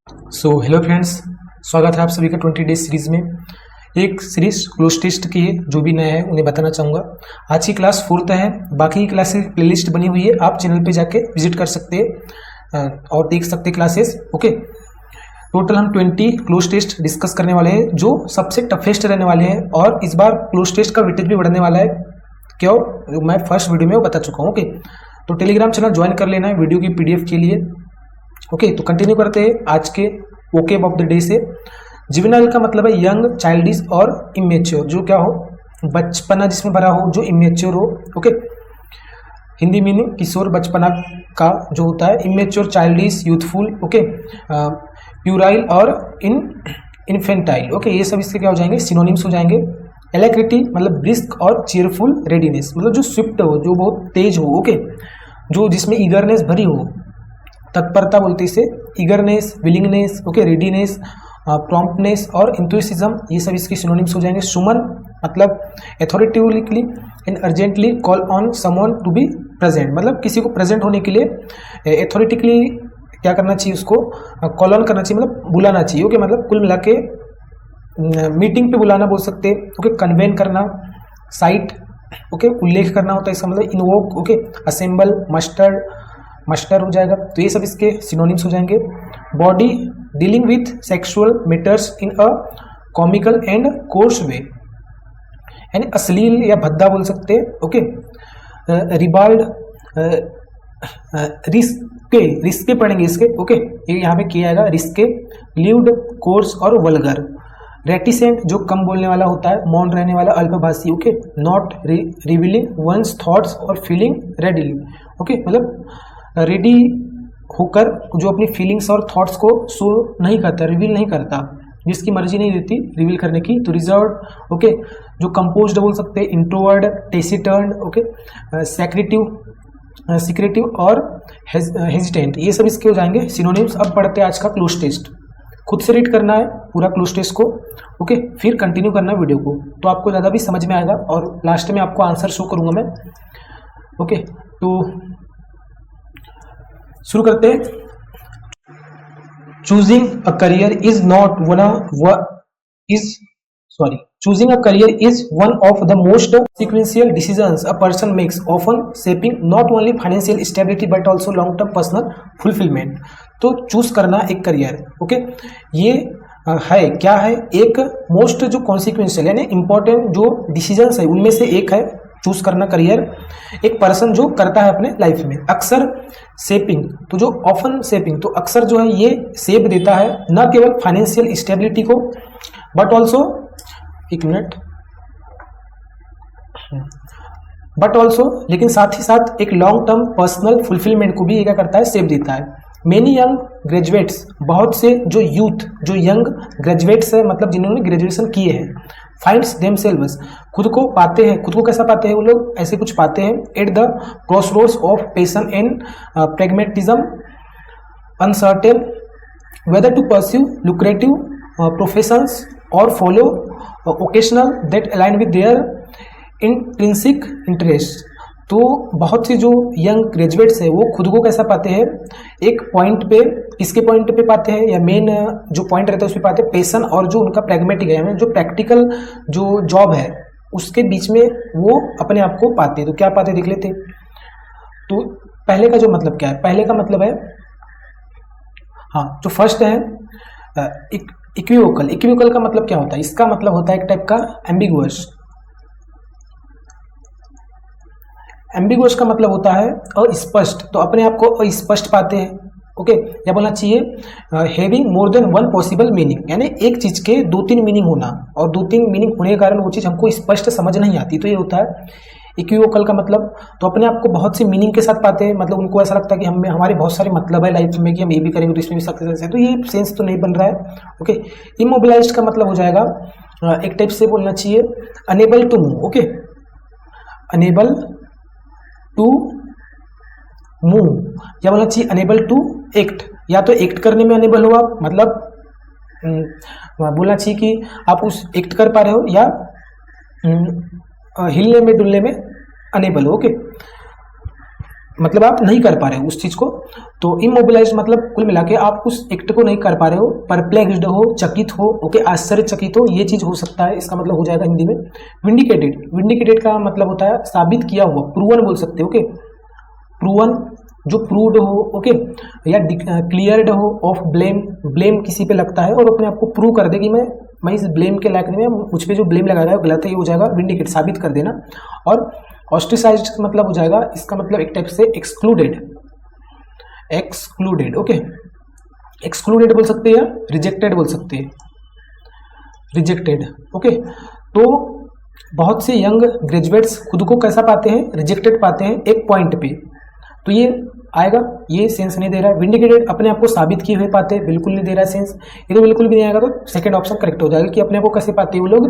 So hello friends, स्वागत है आप सभी का 20 डेज सीरीज़ में। एक सीरीज क्लोज टेस्ट की है, जो भी नया है उन्हें बताना चाहूँगा। आज की क्लास 4th है, बाकी की क्लासेस प्लेलिस्ट बनी हुई है, आप चैनल पे जाके विजिट कर सकते हैं और देख सकते हैं क्लासेस। ओके, टोटल हम 20 क्लोज टेस्ट डिस्कस करने वाले हैं, जो सबसे टफेस्ट रहने वाले हैं। और इस बार क्लोज टेस्ट का वेटेज भी बढ़ने वाला है, क्यों मैं फर्स्ट वीडियो में वो बता चुका हूँ। ओके, तो टेलीग्राम चैनल ज्वाइन कर लेना है वीडियो की PDF के लिए। ओके, तो कंटिन्यू करते हैं आज के वोकैब ऑफ द डे से। जुवेनाइल का मतलब है यंग, चाइल्डिश और इमेच्योर, जो क्या हो, बचपना जिसमें भरा हो, जो इमेच्योर हो। ओके, हिंदी मीनिंग किशोर बचपना का जो होता है, immature, childish, youthful. Okay, puerile और इन्फेंटाइल। ओके, ये सब इसके क्या हो जाएंगे, सिनोनिम्स हो जाएंगे। एलेक्रिटी मतलब ब्रिस्क और चीयरफुल। रेडीनेस मतलब जो स्विफ्ट हो, जो बहुत तेज हो। ओके, जो जिसमें ईगरनेस भरी हो, तत्परता बोलते इसे, eagerness, willingness. Okay, readiness, promptness और इंथुसिज्म, ये सब इसके सिनोनिम्स हो जाएंगे। सुमन मतलब authoritatively and urgently call on someone to be present, मतलब किसी को प्रेजेंट होने के लिए अथॉरिटिकली क्या करना चाहिए, उसको कॉल ऑन करना चाहिए, मतलब बुलाना चाहिए। ओके, मतलब कुल मिला के मीटिंग पे बुलाना बोल सकते हैं। ओके, कन्वेन करना, साइट, ओके, उल्लेख करना होता है इसका मतलब, इन्वोक। ओके, असेंबल, मस्टर हो जाएगा। तो ये सब इसके सिनोनिम्स हो जाएंगे। Bawdy dealing with sexual matters in a comical and coarse way, यानी अश्लील या भद्दा बोल सकते हैं। ओके, रिबाल्ड, रिस्के पढ़ेंगे इसके। ओके, ये यहाँ पे किया जाएगा, रिस्के, ल्यूड, कोर्स और वल्गर। रेटिसेंट जो कम बोलने वाला होता है, मौन रहने वाला, अल्पभाषी। Okay, not revealing one's thoughts और फीलिंग रेडिली। ओके, मतलब रेडी होकर जो अपनी फीलिंग्स और थॉट्स को शो नहीं करता, रिवील नहीं करता, जिसकी मर्जी नहीं रहती रिवील करने की। तो रिजर्व। ओके, जो कंपोज्ड बोल सकते हैं, इंट्रोवर्ड, टेसिटर्न। ओके, सीक्रेटिव और हेजिटेंट, ये सब इसके हो जाएंगे सिनोनिम्स। अब पढ़ते हैं आज का क्लोज टेस्ट। खुद से रीड करना है पूरा क्लोज टेस्ट को। ओके, फिर कंटिन्यू करना है वीडियो को, तो आपको ज़्यादा भी समझ में आएगा और लास्ट में आपको आंसर शो करूंगा मैं। ओके, तो शुरू करते हैं। Choosing a career is choosing a career is one of the most sequential decisions a person makes, often shaping not only financial stability but also long term personal fulfillment। तो choose करना एक career, okay, ये है क्या है, एक most जो consequential यानी इंपॉर्टेंट जो डिसीजंस है उनमें से एक है चूज करना करियर, एक पर्सन जो करता है अपने लाइफ में। अक्सर शेपिंग, तो जो ऑफन शेपिंग, तो अक्सर जो है ये शेप देता है न केवल फाइनेंशियल स्टेबिलिटी को बट ऑल्सो, एक मिनट, बट ऑल्सो, लेकिन साथ ही साथ एक लॉन्ग टर्म पर्सनल फुलफिलमेंट को भी ये क्या करता है, शेप देता है। मेनी यंग ग्रेजुएट्स, बहुत से जो यूथ, जो यंग ग्रेजुएट्स है, मतलब जिन्होंने ग्रेजुएशन किए हैं, फाइंड्स देमसेल्व्स, खुद को पाते हैं। खुद को कैसा पाते हैं वो लोग, ऐसे कुछ पाते हैं, at the crossroads of passion and pragmatism, uncertain whether to pursue lucrative professions और follow occasional that align with their intrinsic interest. तो बहुत से जो यंग ग्रेजुएट्स है वो खुद को कैसा पाते हैं, एक पॉइंट पे, किसके पॉइंट पे पाते हैं, या मेन जो पॉइंट रहता है उस पे पाते हैं, पैशन और जो उनका प्रैग्मेटिक है, जो प्रैक्टिकल जो जॉब है उसके बीच में वो अपने आप को पाते हैं। तो क्या पाते देख लेते। तो पहले का जो मतलब क्या है, पहले का मतलब है, हाँ, जो फर्स्ट है इक्विवोकल। इक्विवोकल का मतलब क्या होता है, इसका मतलब होता है एक टाइप का एम्बिगुअस। एम्बिगुअस का मतलब होता है अस्पष्ट, तो अपने आप को अस्पष्ट पाते हैं। ओके, या बोलना चाहिए having more than one possible meaning, यानी एक चीज के 2-3 मीनिंग होना, और 2-3 मीनिंग होने के कारण वो चीज हमको स्पष्ट समझ नहीं आती, तो ये होता है इक्विवोकल का मतलब। तो अपने आप को बहुत सी मीनिंग के साथ पाते हैं, मतलब उनको ऐसा लगता है कि हमें हमारे बहुत सारे मतलब है लाइफ में, कि हम ये भी करेंगे तो इसमें भी सक्सेस है, तो ये सेंस तो नहीं बन रहा है। ओके, इमोबिलाइज्ड का मतलब हो जाएगा एक टाइप से बोलना चाहिए unable to move. Okay, unable to move, या बोलना चाहिए अनेबल टू एक्ट, या तो एक्ट करने में अनेबल हो आप, मतलब बोलना चाहिए कि आप उस एक्ट कर पा रहे हो, या हिलने में डुलने में अनेबल हो। ओके, मतलब आप नहीं कर पा रहे हो उस चीज को। तो इमोबिलाइज्ड मतलब कुल मिला के आप उस एक्ट को नहीं कर पा रहे हो, परप्लेक्स्ड हो, चकित हो, ओके, आश्चर्यचकित हो, ये चीज हो सकता है, इसका मतलब हो जाएगा हिंदी में विंडिकेटेड। विंडिकेटेड का मतलब होता है साबित किया हुआ, प्रूवन बोल सकते हो, ओके, प्रूवन जो प्रूव्ड हो, ओके, या क्लियर्ड हो ऑफ ब्लेम, ब्लेम किसी पे लगता है और अपने आप को प्रूव कर दे कि मैं इस ब्लेम के लायक नहीं, मुझ पे जो ब्लेम लगा रहा है गलत है, ये हो जाएगा विंडिकेट, साबित कर देना। और ऑस्ट्रिसाइज्ड का मतलब हो जाएगा, इसका मतलब एक टाइप से एक्सक्लूडेड, एक्सक्लूडेड, ओके, एक्सक्लूडेड बोल सकते हैं या रिजेक्टेड बोल सकते हैं, रिजेक्टेड, ओके। तो बहुत से यंग ग्रेजुएट्स खुद को कैसा पाते हैं, रिजेक्टेड पाते हैं एक पॉइंट पे, तो ये आएगा, ये सेंस नहीं दे रहा है। विंडिकेटेड अपने आप को साबित किए हुए पाते हैं, बिल्कुल नहीं दे रहा है सेंस, ये तो बिल्कुल भी नहीं आएगा, तो सेकंड ऑप्शन करेक्ट हो जाएगा कि अपने आप को कैसे पाते हैं वो लोग,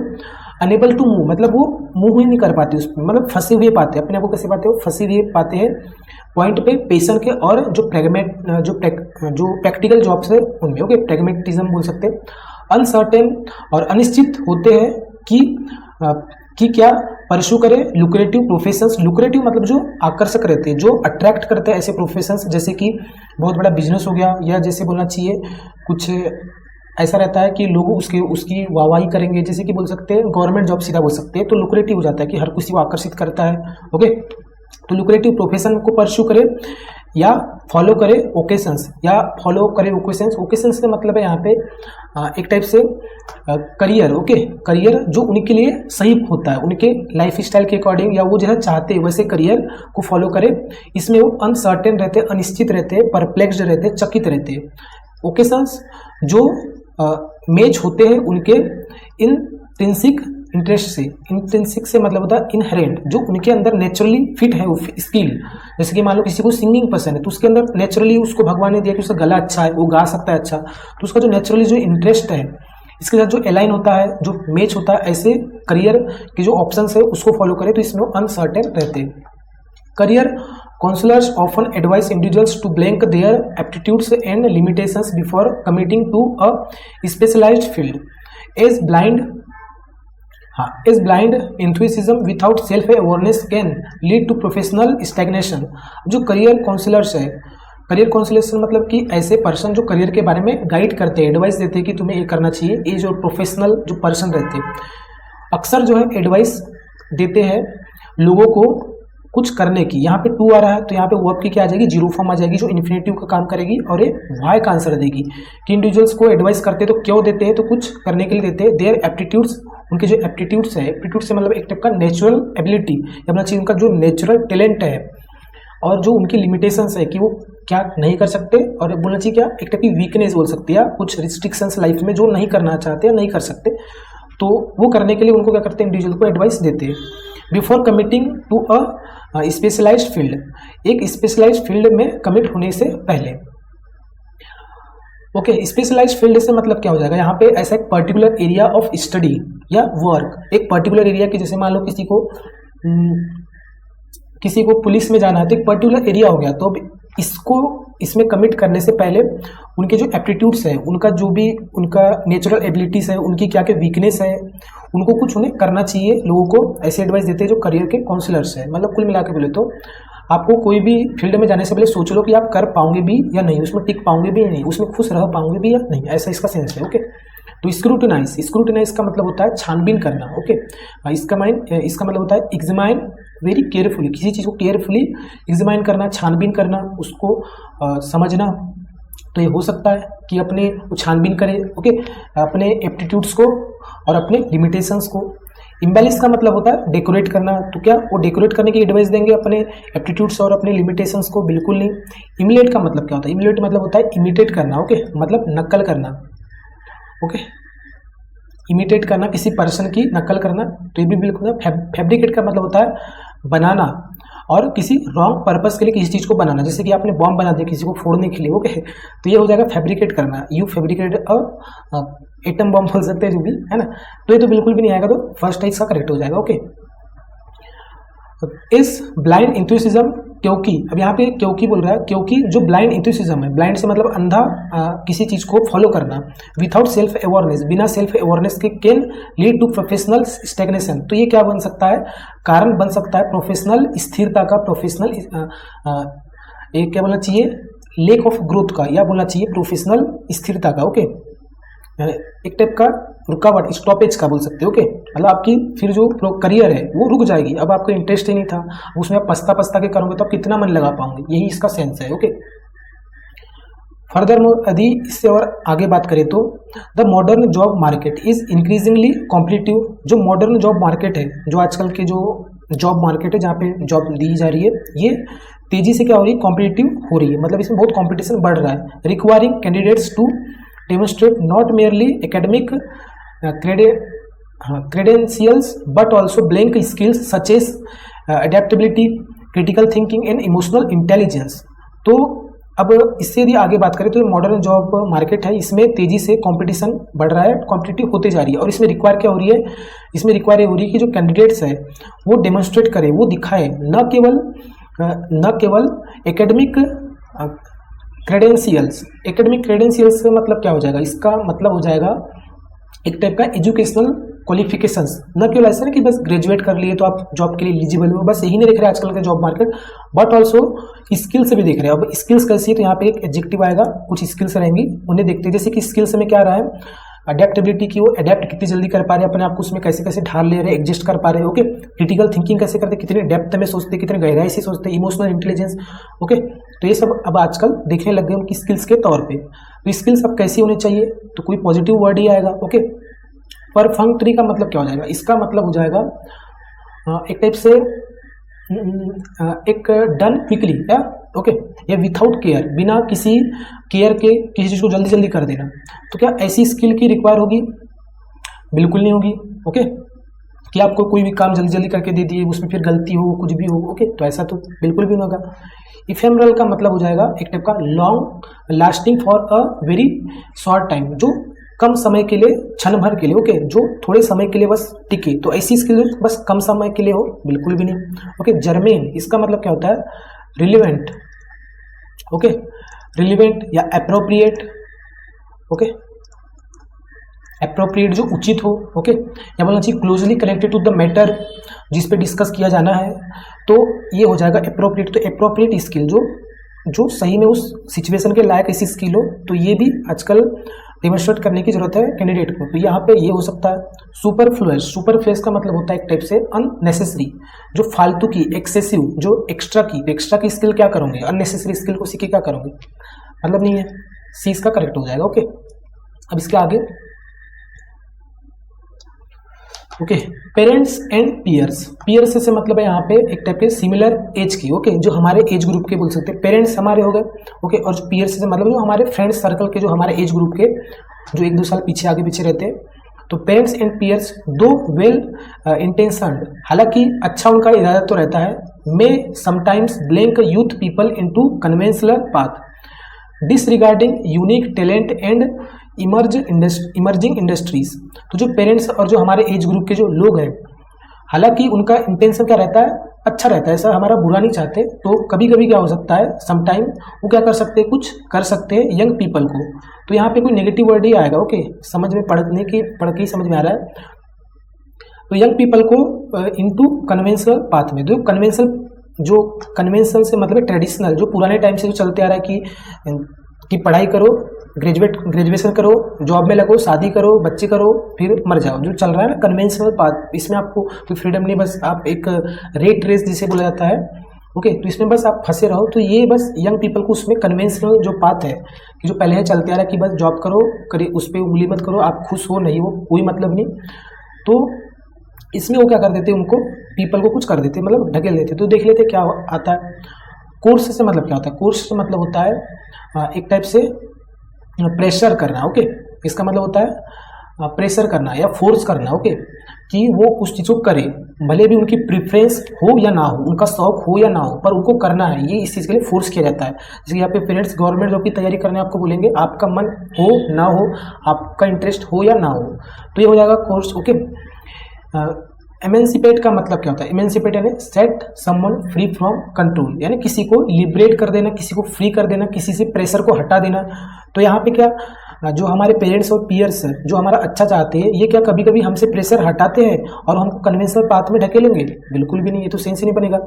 अनेबल टू मूव, मतलब वो मूव ही नहीं कर पाते उसमें, मतलब फंसे हुए पाते हैं, अपने आप को कैसे पाते हो, फंसे हुए पाते हैं पॉइंट पे, पेशेंट के, और जो प्रैक्टिकल जॉब्स है उनमें, ओके, प्रैग्मेटिज्म बोल सकते हैं। अनसर्टेन और अनिश्चित होते हैं कि क्या परस्यू करें लुक्रेटिव प्रोफेशंस, लुक्रेटिव मतलब जो आकर्षक रहते हैं, जो अट्रैक्ट करते हैं ऐसे प्रोफेशंस, जैसे कि बहुत बड़ा बिजनेस हो गया, या जैसे बोलना चाहिए कुछ ऐसा रहता है कि लोग उसकी वाहवाही करेंगे, जैसे कि बोल सकते हैं गवर्नमेंट जॉब सीधा बोल सकते हैं, तो लुक्रेटिव हो जाता है कि हर किसी को आकर्षित करता है, ओके। तो लुक्रेटिव प्रोफेशन को परस्यू करे या फॉलो करे ओकेशंस, या फॉलो करे ओकेशंस, ओकेशंस का मतलब है यहाँ पे एक टाइप से करियर, ओके, करियर जो उनके लिए सही होता है, उनके लाइफ स्टाइल के अकॉर्डिंग, या वो जैसा चाहते हैं वैसे करियर को फॉलो करे। इसमें वो अनसर्टेन रहते हैं, अनिश्चित रहते हैं, परप्लेक्स्ड रहते हैं, चकित रहते हैं। ओकेशंस जो मैच होते हैं उनके इंट्रिंसिक इंटरेस्ट से, इंट्रिंसिक से मतलब होता है इनहेरेंट, जो उनके अंदर नेचुरली फिट है वो स्किल, जैसे कि मान लो किसी को सिंगिंग पसंद है, तो उसके अंदर नेचुरली उसको भगवान ने दिया कि उसका गला अच्छा है, वो गा सकता है अच्छा, तो उसका जो नेचुरली जो इंटरेस्ट है इसके साथ जो अलाइन होता है, जो मैच होता है, ऐसे करियर के जो ऑप्शंस है उसको फॉलो करे, तो इसमें अनसर्टेन रहते हैं। Career counsellors often advise individuals to blank their aptitudes and limitations before committing to a specialised field. As blind enthusiasm without self awareness can lead to professional stagnation। जो career counsellors है, career counsellors मतलब कि ऐसे person जो career के बारे में guide करते हैं, एडवाइस देते हैं कि तुम्हें ये करना चाहिए, ये जो प्रोफेशनल जो पर्सन रहते हैं अक्सर जो है एडवाइस देते हैं लोगों को कुछ करने की। यहाँ पे टू आ रहा है तो यहाँ पे वर्ब की क्या आ जाएगी, जीरो फॉर्म आ जाएगी, जो इन्फिनेटिव का काम करेगी, और ये वाई का आंसर देगी कि इंडिविजुअल्स को एडवाइस करते हैं तो क्यों देते हैं, तो कुछ करने के लिए देते हैं। देयर एप्टीट्यूड्स, उनके जो एप्टीट्यूड्स है, एप्टीट्यूड से मतलब एक टाइप का नेचुरल एबिलिटी, अपना चाहिए उनका जो नेचुरल टैलेंट है, और जो उनकी लिमिटेशंस है कि वो क्या नहीं कर सकते, और बोलना चाहिए क्या एक टाइप की वीकनेस बोल सकती है, कुछ रिस्ट्रिक्शंस लाइफ में जो नहीं करना चाहते या नहीं कर सकते, तो वो करने के लिए उनको क्या करते हैं, इंडिविजुअल को एडवाइस देते हैं। Before committing to a specialised field, एक स्पेशलाइज्ड फील्ड में कमिट होने से पहले, ओके। स्पेशलाइज्ड फील्ड से मतलब क्या हो जाएगा, यहाँ पे ऐसा एक पर्टिकुलर एरिया ऑफ स्टडी या वर्क, एक पर्टिकुलर एरिया की, जैसे मान लो किसी को पुलिस में जाना है तो एक पर्टिकुलर एरिया हो गया, तो इसमें कमिट करने से पहले उनके जो एप्टीट्यूड्स है, उनका जो भी उनका नेचुरल एबिलिटीज है, उनकी क्या क्या वीकनेस है, उनको कुछ उन्हें करना चाहिए, लोगों को ऐसे एडवाइस देते हैं जो करियर के काउंसलर्स है। मतलब कुल मिला के बोले तो आपको कोई भी फील्ड में जाने से पहले सोच लो कि आप कर पाओगे भी या नहीं, उसमें टिक पाओगे भी या नहीं, उसमें खुश रह पाओगे भी या नहीं, ऐसा इसका सेंस है, ओके। तो स्क्रूटिनाइज का मतलब होता है छानबीन करना, ओके। इसका मतलब होता है एग्जामाइन वेरी केयरफुली, किसी चीज़ को केयरफुली एग्जामाइन करना, छानबीन करना, उसको समझना। तो ये हो सकता है कि अपने छानबीन करें, ओके, अपने एप्टीट्यूड्स को और अपने लिमिटेशंस को। इम्बेलिश का मतलब होता है डेकोरेट करना, तो क्या वो डेकोरेट करने की एडवाइस देंगे अपने एप्टीट्यूड्स और अपने लिमिटेशंस को, बिल्कुल नहीं। इमिलेट का मतलब क्या होता है, इमिलेट मतलब होता है इमिटेट करना, ओके, मतलब नकल करना, ओके, इमिटेट करना, किसी पर्सन की नकल करना, तो ये भी बिल्कुल। फैब्रिकेट का मतलब होता है बनाना, और किसी रॉन्ग पर्पस के लिए किसी चीज़ को बनाना, जैसे कि आपने बॉम्ब बना दिया किसी को फोड़ने के लिए, ओके, तो ये हो जाएगा फैब्रिकेट करना। यू फैब्रिकेट एटम बॉम्ब बोल सकते हैं जो भी है ना, तो ये तो बिल्कुल भी नहीं आएगा, तो फर्स्ट इसका करेक्ट हो जाएगा, ओके। इस ब्लाइंड इंथुसिज्म क्योंकि, अब यहाँ पे क्योंकि बोल रहा है, क्योंकि जो ब्लाइंड एंथुसिज्म है, ब्लाइंड से मतलब अंधा किसी चीज को फॉलो करना, विदाउट सेल्फ अवेयरनेस, बिना सेल्फ अवेयरनेस के, can lead to professional stagnation. तो ये क्या बन सकता है, कारण बन सकता है प्रोफेशनल स्थिरता का, प्रोफेशनल एक क्या बोलना चाहिए, लेक ऑफ ग्रोथ का, या बोलना चाहिए प्रोफेशनल स्थिरता का। ओके, एक टाइप का रुकावट, स्टॉपेज का बोल सकते हो। ओके, मतलब आपकी फिर जो करियर है वो रुक जाएगी, अब आपको इंटरेस्ट ही नहीं था उसमें, आप पछता पछता के करोगे तो आप कितना मन लगा पाओगे, यही इसका सेंस है। ओके, फर्दर मोर यदि इससे और आगे बात करें तो the modern job market is increasingly competitive. जो मॉडर्न जॉब मार्केट है, जो आजकल के जो जॉब मार्केट है जहाँ पे जॉब दी जा रही है, ये तेजी से क्या हो रही है, कॉम्पिटिटिव हो रही है, मतलब इसमें बहुत कॉम्पिटिशन बढ़ रहा है। Requiring candidates to demonstrate not merely academic credentials but also blank skills such as adaptability, critical thinking and emotional intelligence। तो अब इससे यदि आगे बात करें तो मॉडर्न जॉब मार्केट है, इसमें तेजी से कंपटीशन बढ़ रहा है, कॉम्पिटिटिव होते जा रही है, और इसमें रिक्वायर क्या हो रही है, इसमें रिक्वायर हो रही है कि जो कैंडिडेट्स है वो डेमोन्स्ट्रेट करे, वो दिखाए, न केवल एकेडमिक क्रेडेंशियल्स। एकेडमिक क्रेडेंशियल्स का मतलब क्या हो जाएगा, इसका मतलब हो जाएगा एक टाइप का एजुकेशनल क्वालिफिकेशंस, न केवल ऐसा ना कि बस ग्रेजुएट कर लिए तो आप जॉब के लिए एलिजिबल हो, बस यही नहीं देख रहे आजकल के job market, but also skills भी देख रहे हैं। अब स्किल्स कैसी है, तो यहाँ पे एक एडजेक्टिव आएगा, कुछ स्किल्स रहेंगी, उन्हें देखते हैं। जैसे कि स्किल्स में क्या रहा है, अडेप्टेबिलिटी की, वो अडेप्ट कितनी जल्दी कर पा रहे हैं अपने आप को, उसमें कैसे कैसे ढाल ले रहे हैं, एडजस्ट कर पा रहे हैं। ओके, क्रिटिकल थिंकिंग कैसे करते हैं, कितने डेप्थ में सोचते हैं, कितने गहराई से सोचते हैं, इमोशनल इंटेलिजेंस। ओके, तो ये सब अब आजकल देखने लग गए उनकी स्किल्स के तौर पे। तो स्किल्स अब कैसी होनी चाहिए, तो कोई पॉजिटिव वर्ड ही आएगा। ओके, परफंक्टरी का मतलब क्या हो जाएगा, इसका मतलब हो जाएगा एक टाइप से एक डन क्विकली, या ओके, या विथआउट केयर, बिना किसी केयर के किसी चीज़ को जल्दी जल्दी कर देना। तो क्या ऐसी स्किल की रिक्वायर होगी, बिल्कुल नहीं होगी। ओके, कि आपको कोई भी काम जल्दी जल्दी करके दे दिए, उसमें फिर गलती हो, कुछ भी हो। ओके, तो ऐसा तो बिल्कुल भी नहीं होगा। इफेमरल का मतलब हो जाएगा एक टाइप का long lasting for a very short time, जो कम समय के लिए, क्षण भर के लिए। ओके, जो थोड़े समय के लिए बस टिके, तो ऐसी स्किल बस कम समय के लिए हो, बिल्कुल भी नहीं। ओके, जर्मेन, इसका मतलब क्या होता है, रिलेवेंट। ओके, रिलेवेंट या एप्रोप्रिएट। ओके, एप्रोप्रिएट जो उचित हो। ओके, या बोलना चाहिए closely connected to the matter, जिस पे डिस्कस किया जाना है, तो ये हो जाएगा एप्रोप्रिएट। तो एप्रोप्रिएट स्किल जो सही में उस सिचुएशन के लायक ऐसी स्किल हो, तो ये भी आजकल डेमोन्स्ट्रेट करने की जरूरत है कैंडिडेट को। तो यहाँ पे ये हो सकता है सुपरफ्लुअस। सुपरफ्लुअस का मतलब होता है एक टाइप से अननेसेसरी, जो फालतू की, एक्सेसिव, जो एक्स्ट्रा की स्किल क्या करोगे, अननेसेसरी स्किल को सीख के क्या करोगे, मतलब नहीं है। सी इसका करेक्ट हो जाएगा। ओके, अब इसके आगे okay, parents and peers. Peers से मतलब है यहाँ पे एक टाइप के सिमिलर एज की। ओके, जो हमारे एज ग्रुप के बोल सकते हैं, पेरेंट्स हमारे हो गए। ओके, और जो पियर्स से मतलब जो हमारे फ्रेंड सर्कल के, जो हमारे एज ग्रुप के, जो एक दो साल पीछे आगे पीछे रहते हैं। तो पेरेंट्स एंड पियर्स दो वेल इंटेंशन्ड, हालांकि अच्छा उनका इरादा तो रहता है, मे sometimes blank youth people into conventional path disregarding unique talent and emerging industries. तो जो पेरेंट्स और जो हमारे एज ग्रुप के जो लोग हैं, हालांकि उनका इंटेंशन क्या रहता है, अच्छा रहता है, ऐसा हमारा बुरा नहीं चाहते, तो कभी कभी क्या हो सकता है, समटाइम वो क्या कर सकते हैं, कुछ कर सकते हैं यंग पीपल को। तो यहाँ पे कोई नेगेटिव वर्ड ही आएगा। ओके, समझ में पढ़ के ही समझ में आ रहा है। तो यंग पीपल को इनटू कन्वेंशनल पाथ में, जो कन्वेंशन से मतलब ट्रेडिशनल, जो पुराने टाइम से जो चलते आ रहा है कि पढ़ाई करो, ग्रेजुएशन करो, जॉब में लगो, शादी करो, बच्चे करो, फिर मर जाओ, जो चल रहा है ना कन्वेंशनल पाथ, इसमें आपको कोई फ्रीडम नहीं, बस आप एक रेट रेस जिसे बोला जाता है। ओके, तो इसमें बस आप फंसे रहो। तो ये बस यंग पीपल को उसमें कन्वेंशनल जो पाथ है कि जो पहले है चलते आ रहा है कि बस जॉब करो, उस पर उंगली मत करो, आप खुश हो नहीं हो कोई मतलब नहीं, तो इसमें वो क्या कर देते, उनको पीपल को कुछ कर देते, मतलब ढकेल देते। तो देख लेते क्या आता है। कोर्स से मतलब क्या होता है, कोर्स से मतलब होता है एक टाइप से प्रेशर करना। ओके, इसका मतलब होता है प्रेशर करना या फोर्स करना। ओके, कि वो उस चीज़ को करे, भले भी उनकी प्रेफरेंस हो या ना हो, उनका शौक हो या ना हो, पर उनको करना है, ये इस चीज़ के लिए फोर्स किया जाता है। जैसे यहाँ पे पेरेंट्स गवर्नमेंट जॉब की तैयारी करने आपको बोलेंगे, आपका मन हो ना हो, आपका इंटरेस्ट हो या ना हो, तो ये हो जाएगा कोर्स। ओके, एमेंसिपेट का मतलब क्या होता है? एमेंसिपेट यानी set someone free from control, यानी किसी को लिबरेट कर देना, किसी को फ्री कर देना, किसी से प्रेशर को हटा देना। तो यहाँ पे क्या जो हमारे पेरेंट्स और पीयर्स जो हमारा अच्छा चाहते हैं, ये क्या कभी कभी हमसे प्रेशर हटाते हैं और हमको कन्वेंशनल पाथ में ढकेलेंगे? बिल्कुल भी नहीं, ये तो सेंस ही नहीं बनेगा।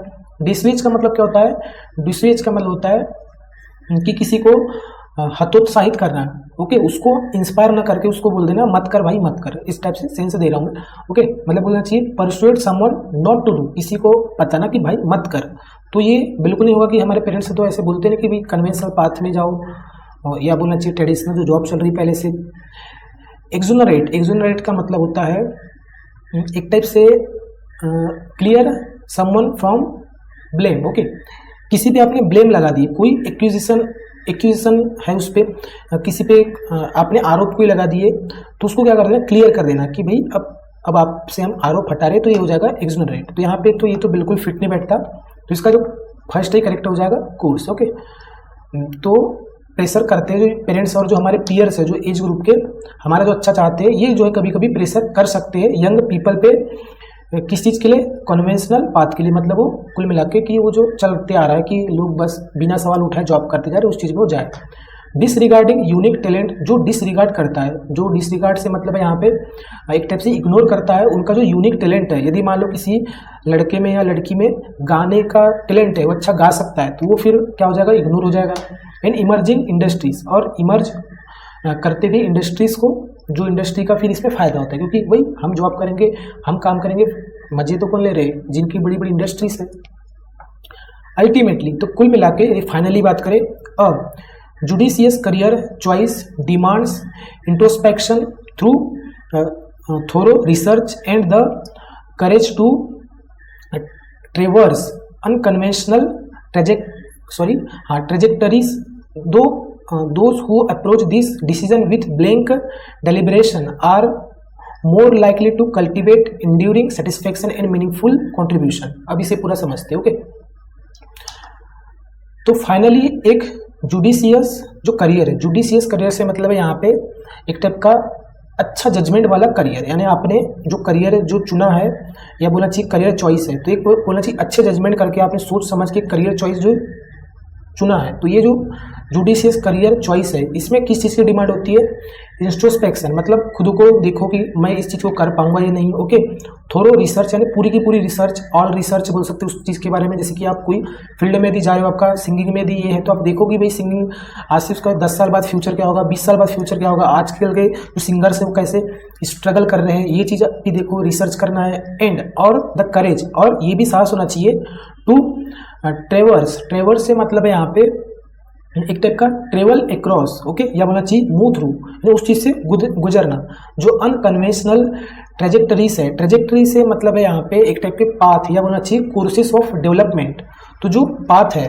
डिसरेज का मतलब क्या होता है? डिसरेज का मतलब होता है कि किसी को हतोत्साहित करना, ओके, उसको इंस्पायर ना करके उसको बोल देना मत कर भाई मत कर, इस टाइप से सेंस दे रहा हूँ मैं, ओके। मतलब बोलना चाहिए persuade someone not to do, किसी को बताना कि भाई मत कर। तो ये बिल्कुल नहीं होगा कि हमारे पेरेंट्स से तो ऐसे बोलते नहीं कि भाई कन्वेंशनल पाथ में जाओ, या बोलना चाहिए ट्रेडिशनल जो जॉब चल रही पहले से। एक्सोनरेट, एक्सोनरेट का मतलब होता है एक टाइप से clear someone from blame, okay. किसी पे आपने ब्लेम लगा दी, कोई एक्यूजिशन है उस पर, किसी पे आपने आरोप कोई लगा दिए, तो उसको क्या कर देना? क्लियर कर देना कि भाई अब आपसे हम आरोप हटा रहे, तो ये हो जाएगा एक्सोनरेट। तो यहाँ पे तो ये तो बिल्कुल फिट नहीं बैठता, तो इसका जो फर्स्ट ही करेक्ट हो जाएगा कोर्स, ओके। तो प्रेशर करते हैं जो पेरेंट्स और जो हमारे पीयर्स है, जो एज ग्रुप के हमारा जो अच्छा चाहते हैं, ये जो है कभी कभी प्रेशर कर सकते हैं यंग पीपल पे, किस चीज़ के लिए? कन्वेंशनल पाथ के लिए। मतलब वो कुल मिला के कि वो जो चलते आ रहा है कि लोग बस बिना सवाल उठाए जॉब करते जा रहे, उस चीज़ में वो जाए। डिसरिगार्डिंग यूनिक टैलेंट, जो डिसरिगार्ड करता है, जो डिसरिगार्ड से मतलब है यहाँ पे एक टाइप से इग्नोर करता है उनका जो यूनिक टैलेंट है। यदि मान लो किसी लड़के में या लड़की में गाने का टैलेंट है, वो अच्छा गा सकता है, तो वो फिर क्या हो जाएगा? इग्नोर हो जाएगा। एंड इमर्जिंग इंडस्ट्रीज, और इमर्ज करते हुए इंडस्ट्रीज को, जो इंडस्ट्री का फिर इसमें फ़ायदा होता है, क्योंकि वही हम जॉब करेंगे, हम काम करेंगे, मजे तो कौन ले रहे? जिनकी बड़ी बड़ी इंडस्ट्रीज है। अल्टीमेटली तो कुल मिला के फाइनली बात करें, अब judicious career choice demands introspection through thorough research and the courage to traverse unconventional trajectories, though those who approach this decision with blank deliberation are more likely to cultivate enduring satisfaction and meaningful contribution। अब इसे पूरा समझते हैं, okay. तो finally एक judicious जो career है, judicious career से मतलब है यहाँ पे एक टाइप का अच्छा जजमेंट वाला करियर, यानी आपने जो करियर जो चुना है, या बोलना चाहिए करियर चॉइस है, तो एक बोलना चाहिए अच्छे जजमेंट करके आपने सोच समझ के करियर चॉइस जो चुना है। तो ये जो जुडिशियस करियर चॉइस है, इसमें किस चीज़ की डिमांड होती है? इंट्रोस्पेक्शन, मतलब खुद को देखो कि मैं इस चीज़ को कर पाऊंगा या नहीं, ओके। थोरो रिसर्च, यानी पूरी की पूरी रिसर्च, ऑल रिसर्च बोल सकते हो उस चीज़ के बारे में। जैसे कि आप कोई फील्ड में यदि जा रहे हो, आपका सिंगिंग में यदि ये है, तो आप देखो कि भाई सिंगिंग आज से उसका 10 साल बाद फ्यूचर क्या होगा, 20 साल बाद फ्यूचर क्या होगा, आजकल के जो सिंगर्स हैं वो कैसे स्ट्रगल कर रहे हैं, ये चीज़ भी देखो, रिसर्च करना है। एंड और द करेज, और ये भी साहस होना चाहिए टू ट्रेवर्स से मतलब है यहाँ पे एक टाइप का ट्रेवल अक्रॉस, ओके, या बोलना चाहिए मूव थ्रू, उस चीज़ से गुजरना जो अनकन्वेंशनल ट्रेजेक्टरीज है। ट्रेजेक्टरी से मतलब है यहाँ पे एक टाइप के पाथ, या बोलना चाहिए कोर्सेस ऑफ डेवलपमेंट। तो जो पाथ है,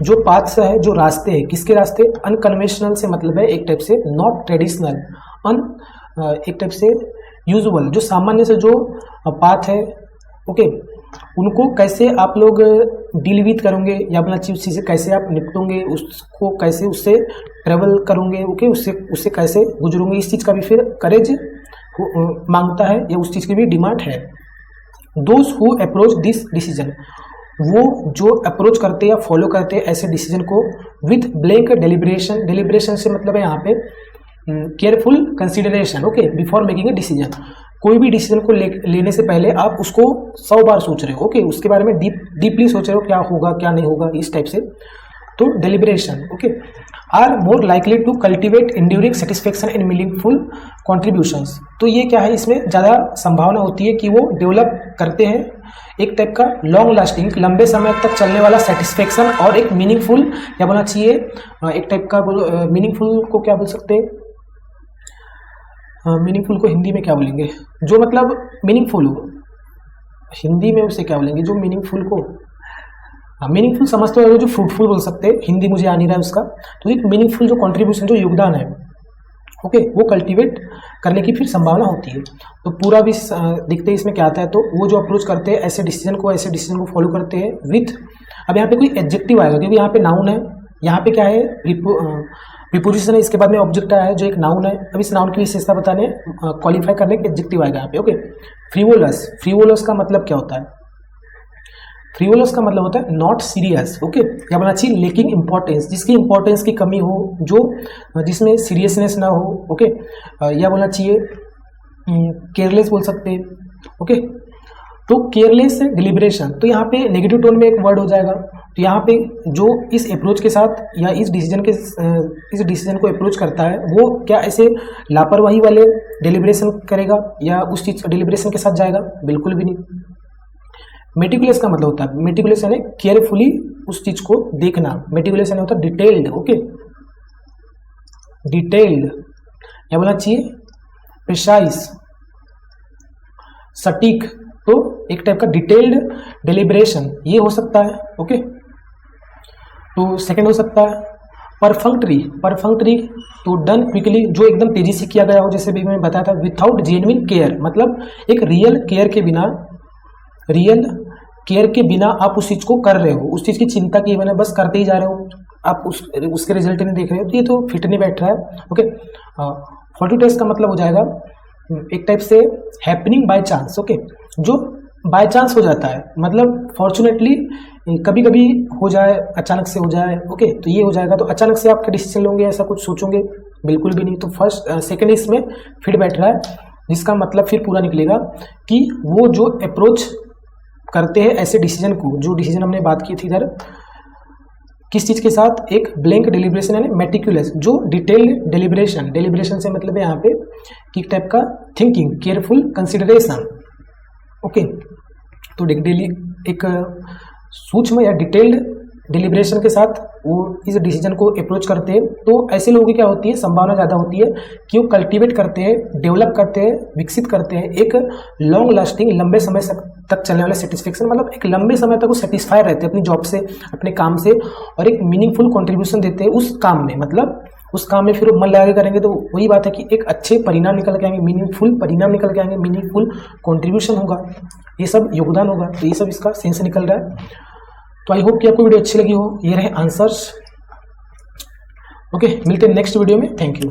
जो पाथ्स है, जो रास्ते हैं, किसके रास्ते? अनकन्वेंशनल से मतलब है एक टाइप से नॉट ट्रेडिशनल, एक टाइप से यूजुअल, जो सामान्य से जो पाथ है, ओके, उनको कैसे आप लोग डील विथ करोगे, या बोलना चाहिए उस चीज़ से कैसे आप निपटोगे, उसको कैसे उससे ट्रेवल करोगे, ओके, उससे कैसे गुजरोगे, इस चीज़ का भी फिर करेज मांगता है, या उस चीज़ की भी डिमांड है। Those who approach this decision, वो जो अप्रोच करते हैं या फॉलो करते हैं ऐसे डिसीजन को विथ ब्लैंक डेलिब्रेशन, डेलिब्रेशन से मतलब है यहाँ पे careful consideration, okay, before making a decision. कोई भी डिसीजन को लेने से पहले आप उसको 100 बार सोच रहे हो, ओके, उसके बारे में डीपली सोच रहे हो, क्या होगा क्या नहीं होगा, इस टाइप से। तो deliberation, okay, are more likely to cultivate enduring satisfaction and meaningful contributions. तो ये क्या है, इसमें ज़्यादा संभावना होती है कि वो डेवलप करते हैं एक टाइप का लॉन्ग लास्टिंग, लंबे समय तक चलने वाला सेटिस्फेक्शन, और एक मीनिंगफुल, या बोलना चाहिए एक टाइप का मीनिंगफुल को क्या बोल सकते हैं, मीनिंगफुल को हिंदी में क्या बोलेंगे, जो मतलब मीनिंगफुल हो, हिंदी में उसे क्या बोलेंगे, जो मीनिंगफुल को, मीनिंगफुल समझते हो, जो फ्रूटफुल बोल सकते हैं, हिंदी मुझे आ नहीं रहा है उसका। तो एक मीनिंगफुल जो कंट्रीब्यूशन, जो योगदान है, ओके, वो कल्टीवेट करने की फिर संभावना होती है। तो पूरा भी देखते हैं इसमें क्या आता है। तो वो जो अप्रोच करते हैं ऐसे डिसीजन को फॉलो करते हैं विथ, अब यहाँ पे कोई एडजेक्टिव आएगा, क्योंकि यहाँ पे नाउन है, यहाँ पे क्या है, प्रीपोजिशन है, इसके बाद में ऑब्जेक्ट आया है जो एक नाउन है। अब इस नाउन की विशेषता बताने क्वालिफाई करने के एडजेक्टिव आएगा यहाँ पे। ओके, फ्रीवोलस, फ्रीवोलस का मतलब क्या होता है? फ्रीवोलस का मतलब होता है नॉट सीरियस। ओके, या बोलना चाहिए लेकिंग इंपॉर्टेंस, जिसकी इंपॉर्टेंस की कमी हो, जो जिसमें सीरियसनेस ना हो। ओके, या बोलना चाहिए केयरलेस बोल सकते हैं। ओके, तो केयरलेस डिलिब्रेशन, तो यहाँ पे नेगेटिव टोन में एक वर्ड हो जाएगा। तो यहाँ पे जो इस अप्रोच के साथ या इस डिसीजन को अप्रोच करता है वो क्या ऐसे लापरवाही वाले डिलिब्रेशन करेगा या उस चीज डिलिब्रेशन के साथ जाएगा? बिल्कुल भी नहीं। मेटिकुलस का मतलब होता है, मेटिकुलस यानी केयरफुली उस चीज को देखना। मेटिकुलस यानी होता है डिटेल्ड। ओके, डिटेल्ड या बोलना चाहिए प्रिसाइज, सटीक। तो एक टाइप का डिटेल्ड डिलिब्रेशन ये हो सकता है। ओके, तो सेकंड हो सकता है परफंक्टरी, परफंक्टरी तो डन क्विकली, जो एकदम तेजी से किया गया हो, जैसे भी मैंने बताया था। विथआउट जेन्युइन केयर, मतलब एक रियल केयर के बिना, रियल केयर के बिना आप उस चीज को कर रहे हो, उस चीज की चिंता किए बिना बस करते ही जा रहे हो, आप उसके रिजल्ट नहीं देख रहे हो, तो ये तो फिट नहीं बैठ रहा है। ओके, फॉर्टुइटस का मतलब हो जाएगा एक टाइप से हैपनिंग बाय चांस। ओके, जो बाय चांस हो जाता है, मतलब फॉर्चुनेटली कभी कभी हो जाए, अचानक से हो जाए। ओके, तो ये हो जाएगा। तो अचानक से आपके डिसीजन लोगे, ऐसा कुछ सोचोगे? बिल्कुल भी नहीं। तो फर्स्ट सेकंड इसमें फिट बैठ रहा है, जिसका मतलब फिर पूरा निकलेगा कि वो जो अप्रोच करते हैं ऐसे डिसीजन को, जो डिसीजन हमने बात की थी इधर, किस चीज के साथ? एक ब्लैंक डिलिब्रेशन यानी मेटिकुलस, जो डिटेल्ड डिलिब्रेशन, डिलिब्रेशन से मतलब है यहाँ पे कि टाइप का थिंकिंग, केयरफुल कंसिडरेशन। ओके, तो एक सूक्ष्म या डिटेल्ड डिलिब्रेशन के साथ वो इस डिसीजन को अप्रोच करते हैं। तो ऐसे लोगों की क्या होती है, संभावना ज़्यादा होती है कि वो कल्टीवेट करते हैं, डेवलप करते हैं, विकसित करते हैं एक लॉन्ग लास्टिंग, लंबे समय तक चलने वाले सेटिस्फेक्शन, मतलब एक लंबे समय तक वो सेटिस्फाई रहते हैं अपनी जॉब से, अपने काम से, और एक मीनिंगफुल कंट्रीब्यूशन देते हैं उस काम में। मतलब उस काम में फिर मन लगा के करेंगे तो वही बात है कि एक अच्छे परिणाम निकल के आएंगे, मीनिंगफुल परिणाम निकल के आएंगे, मीनिंगफुल कंट्रीब्यूशन होगा, ये सब योगदान होगा। तो ये सब इसका सेंस निकल रहा है। तो आई होप कि आपको वीडियो अच्छी लगी हो। ये रहे आंसर्स। ओके, मिलते हैं नेक्स्ट वीडियो में। Thank you.